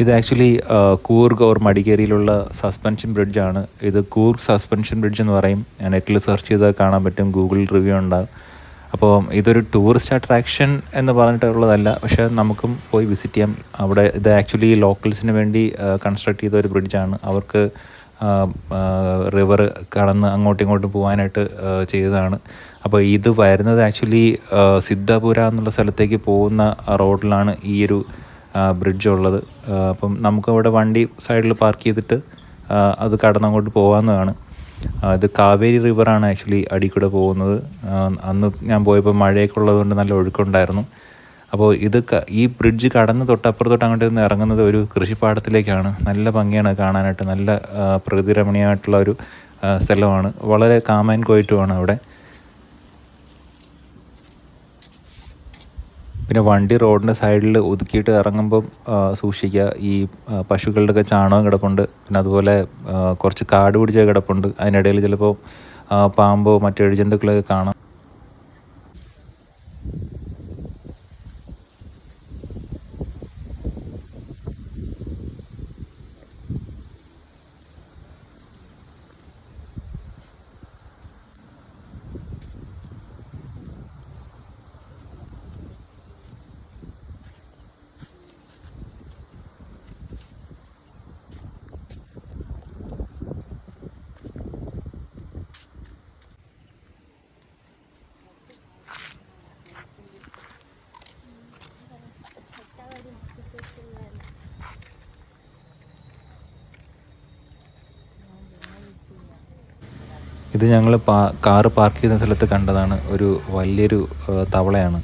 ഇത് actually Coorg or മടിക്കേരിയിലുള്ള suspension ബ്രിഡ്ജാണ്. ഇത് Coorg suspension bridge എന്ന് പറയും. നെറ്റിൽ സെർച്ച് ചെയ്താൽ കാണാൻ പറ്റും, ഗൂഗിൾ റിവ്യൂ ഉണ്ടാകും. അപ്പോൾ ഇതൊരു ടൂറിസ്റ്റ് അട്രാക്ഷൻ എന്ന് പറഞ്ഞിട്ടുള്ളതല്ല, പക്ഷേ നമുക്കും പോയി വിസിറ്റ് ചെയ്യാം. അവിടെ ഇത് ആക്ച്വലി ലോക്കൽസിന് വേണ്ടി കൺസ്ട്രക്ട് ചെയ്ത ഒരു ബ്രിഡ്ജാണ്. അവർക്ക് റിവർ കടന്ന് അങ്ങോട്ടും ഇങ്ങോട്ടും പോകാനായിട്ട് ചെയ്തതാണ്. അപ്പോൾ ഇത് വരുന്നത് ആക്ച്വലി സിദ്ധാപുര എന്നുള്ള സ്ഥലത്തേക്ക് പോകുന്ന റോഡിലാണ് ഈ ഒരു ബ്രിഡ്ജ് ഉള്ളത്. അപ്പം നമുക്കവിടെ വണ്ടി സൈഡിൽ പാർക്ക് ചെയ്തിട്ട് അത് കടന്നങ്ങോട്ട് പോകാവുന്നതാണ്. ഇത് കാവേരി റിവറാണ് ആക്ച്വലി അടിയിൽ കൂടെ പോകുന്നത്. അന്ന് ഞാൻ പോയപ്പോൾ മഴയൊക്കെ ഉള്ളതുകൊണ്ട് നല്ല ഒഴുക്കുണ്ടായിരുന്നു. അപ്പോൾ ഈ ബ്രിഡ്ജ് കടന്ന് തൊട്ടപ്പുറത്തോട്ട് അങ്ങോട്ട് നിന്ന് ഇറങ്ങുന്നത് ഒരു കൃഷിപ്പാടത്തിലേക്കാണ്. നല്ല ഭംഗിയാണ് കാണാനായിട്ട്. നല്ല പ്രകൃതി രമണീയമായിട്ടുള്ള ഒരു സ്ഥലമാണ്. വളരെ കാം ആൻഡ് ക്വയറ്റുമാണ് അവിടെ. പിന്നെ വണ്ടി റോഡിൻ്റെ സൈഡിൽ ഒതുക്കിയിട്ട് ഇറങ്ങുമ്പം സൂക്ഷിക്കുക. ഈ പശുക്കളുടെയൊക്കെ ചാണകം കിടപ്പുണ്ട്. പിന്നെ അതുപോലെ കുറച്ച് കാട് പിടിച്ച കിടപ്പുണ്ട്. അതിനിടയിൽ ചിലപ്പോൾ പാമ്പോ മറ്റു ഇഴജന്തുക്കളൊക്കെ കാണാം. ഇത് ഞങ്ങൾ കാറ് പാർക്ക് ചെയ്യുന്ന സ്ഥലത്ത് കണ്ടതാണ്. ഒരു വലിയൊരു തവളയാണ്.